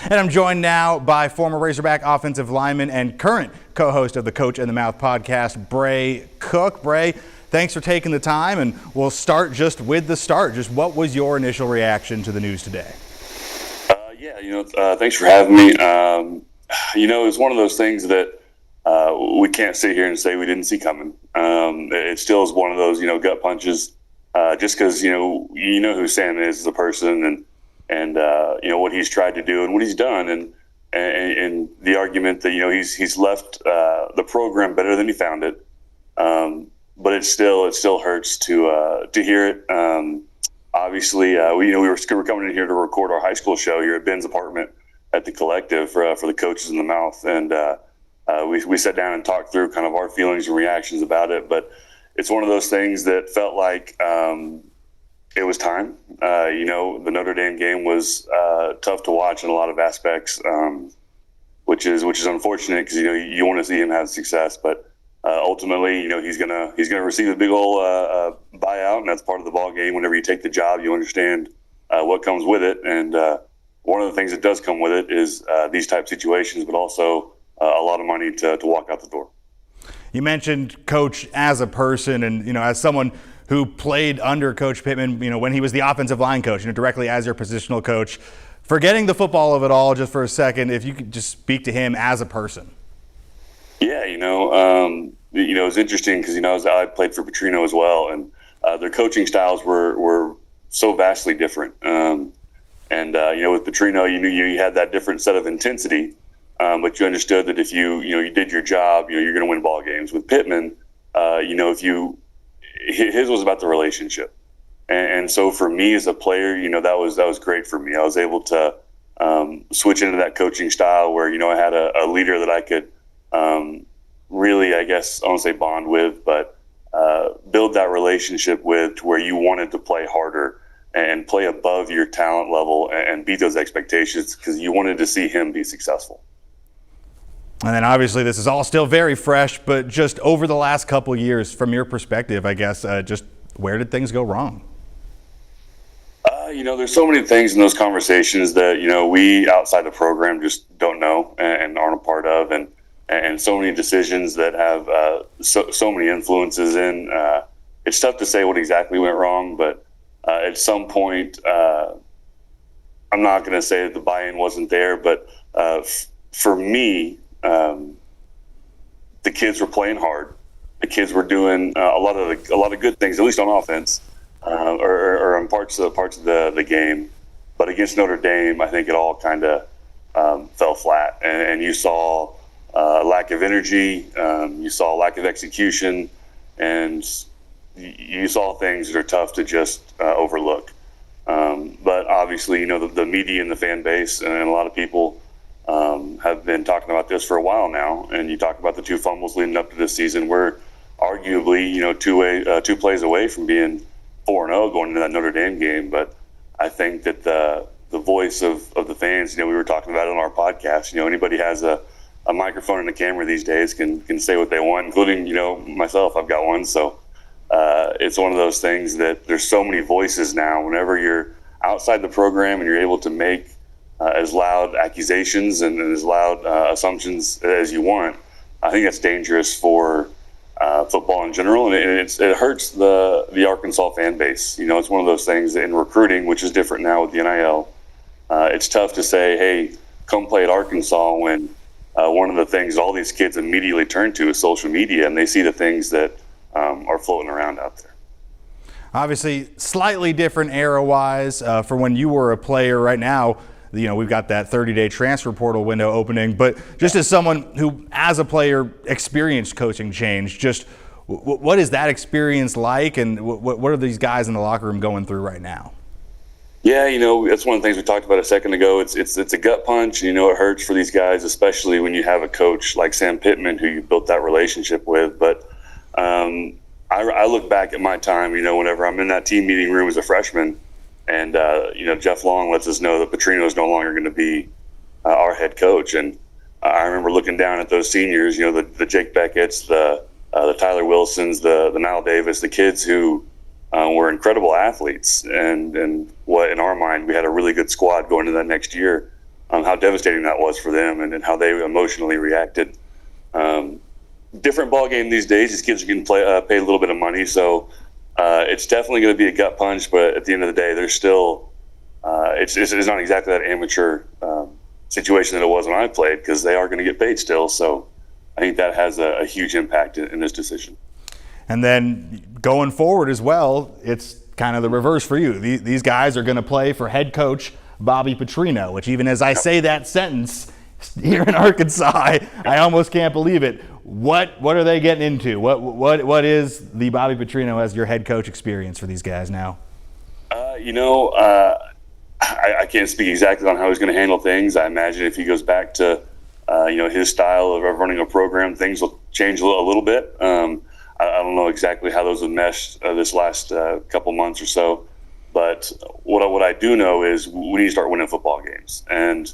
And I'm joined now by former Razorback offensive lineman and current co-host of the Coach in the Mouth podcast, Brey Cook. Brey, thanks for taking the time, and we'll start just with the start. Just what was your initial reaction to the news today? Thanks for having me. It's one of those things that we can't sit here and say we didn't see coming. It still is one of those, gut punches, just because, who Sam is as a person and what he's tried to do and what he's done. And the argument that, he's left the program better than he found it. But it still hurts to hear it. Obviously, we were coming in here to record our high school show here at Ben's apartment at the Collective for the Coaches in the Mouth, and we sat down and talked through kind of our feelings and reactions about it. But it's one of those things that felt like it was time. The Notre Dame game was tough to watch in a lot of aspects, which is unfortunate because you want to see him have success, but. Ultimately, he's gonna receive a big old buyout, and that's part of the ball game. Whenever you take the job, you understand what comes with it, and one of the things that does come with it is these type of situations, but also a lot of money to walk out the door. You mentioned Coach as a person, and as someone who played under Coach Pitman, when he was the offensive line coach, directly as your positional coach. Forgetting the football of it all, just for a second, if you could just speak to him as a person. Yeah, it's interesting because, I played for Petrino as well, and their coaching styles were so vastly different. With Petrino, you had that different set of intensity, but you understood that if you did your job, you're going to win ball games. With Pitman, his was about the relationship. And so for me as a player, that was great for me. I was able to switch into that coaching style where, I had a leader that I could really, I guess, I don't say bond with, but build that relationship with, to where you wanted to play harder and play above your talent level and beat those expectations because you wanted to see him be successful. And then obviously this is all still very fresh, but just over the last couple of years, from your perspective, I guess, just where did things go wrong? There's so many things in those conversations that, we outside the program just don't know and aren't a part of. And so many decisions that have so many influences in. It's tough to say what exactly went wrong, but at some point, I'm not going to say that the buy-in wasn't there, but for me, the kids were playing hard. The kids were doing a lot of good things, at least on offense, or in parts of the game. But against Notre Dame, I think it all kind of fell flat, and you saw. Lack of energy, you saw lack of execution, and you saw things that are tough to just overlook. But obviously, the media and the fan base and a lot of people have been talking about this for a while now. And you talk about the two fumbles leading up to this season. We're arguably, two plays away from being 4-0 going into that Notre Dame game. But I think that the voice of the fans, we were talking about it on our podcast. Anybody has a microphone and a camera these days can say what they want, including, myself. I've got one. So it's one of those things that there's so many voices now. Whenever you're outside the program and you're able to make as loud accusations and as loud assumptions as you want, I think that's dangerous for football in general. And it hurts the Arkansas fan base. It's one of those things in recruiting, which is different now with the NIL. It's tough to say, hey, come play at Arkansas when one of the things all these kids immediately turn to is social media, and they see the things that are floating around out there. Obviously, slightly different era-wise for when you were a player. Right now, we've got that 30-day transfer portal window opening. But just as someone who, as a player, experienced coaching change, just what is that experience like, and what are these guys in the locker room going through right now? Yeah, that's one of the things we talked about a second ago. It's a gut punch. It hurts for these guys, especially when you have a coach like Sam Pittman who you built that relationship with. But I look back at my time, whenever I'm in that team meeting room as a freshman, and Jeff Long lets us know that Petrino is no longer going to be our head coach. And I remember looking down at those seniors, the Jake Beckett's, the Tyler Wilsons, the Nile Davis, the kids who were incredible athletes, and what in our mind we had a really good squad going into that next year. how devastating that was for them and how they emotionally reacted. Different ball game these days. These kids are getting paid a little bit of money, so it's definitely going to be a gut punch. But at the end of the day, there's still it's not exactly that amateur situation that it was when I played, because they are going to get paid still. So I think that has a huge impact in this decision. And then going forward as well, it's kind of the reverse for you. These guys are going to play for head coach Bobby Petrino, which even as I say that sentence here in Arkansas, I almost can't believe it. What are they getting into? What is the Bobby Petrino as your head coach experience for these guys now? I can't speak exactly on how he's going to handle things. I imagine if he goes back to his style of running a program, things will change a little bit. I don't know exactly how those have meshed this last couple months or so, but what I do know is we need to start winning football games. And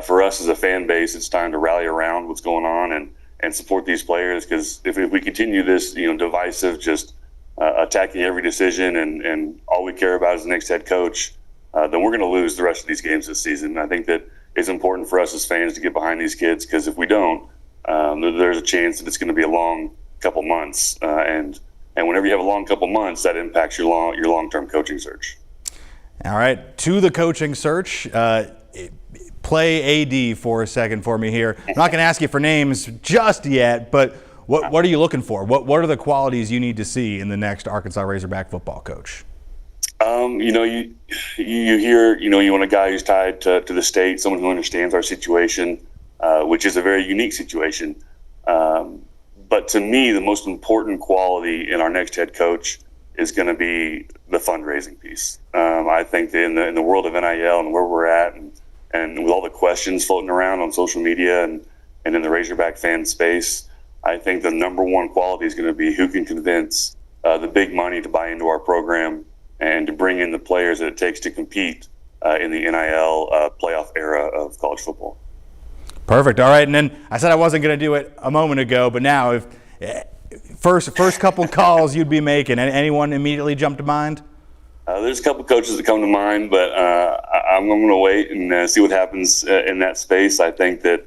for us as a fan base, it's time to rally around what's going on and support these players, because if we continue this, divisive, just attacking every decision and all we care about is the next head coach, then we're going to lose the rest of these games this season. I think that it's important for us as fans to get behind these kids, because if we don't, there's a chance that it's going to be a long couple months. And whenever you have a long couple months, that impacts your long-term coaching search. All right, to the coaching search. Play AD for a second for me here. I'm not going to ask you for names just yet, but what are you looking for? What are the qualities you need to see in the next Arkansas Razorback football coach? You hear, you want a guy who's tied to the state, someone who understands our situation, which is a very unique situation. But to me, the most important quality in our next head coach is going to be the fundraising piece. I think that in the world of NIL and where we're at, and with all the questions floating around on social media and in the Razorback fan space, I think the number one quality is going to be who can convince the big money to buy into our program and to bring in the players that it takes to compete in the NIL playoff era of college football. Perfect. All right. And then I said I wasn't going to do it a moment ago, but now if first couple calls you'd be making, anyone immediately jump to mind? There's a couple coaches that come to mind, but I'm going to wait and see what happens in that space. I think that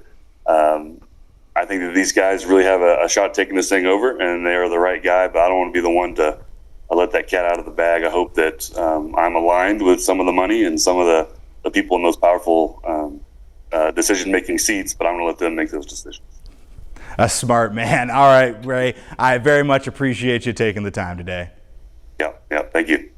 these guys really have a shot taking this thing over, and they are the right guy. But I don't want to be the one to let that cat out of the bag. I hope that I'm aligned with some of the money and some of the people in those powerful decision-making seats, but I'm going to let them make those decisions. A smart man. All right, Ray. I very much appreciate you taking the time today. Yeah. Thank you.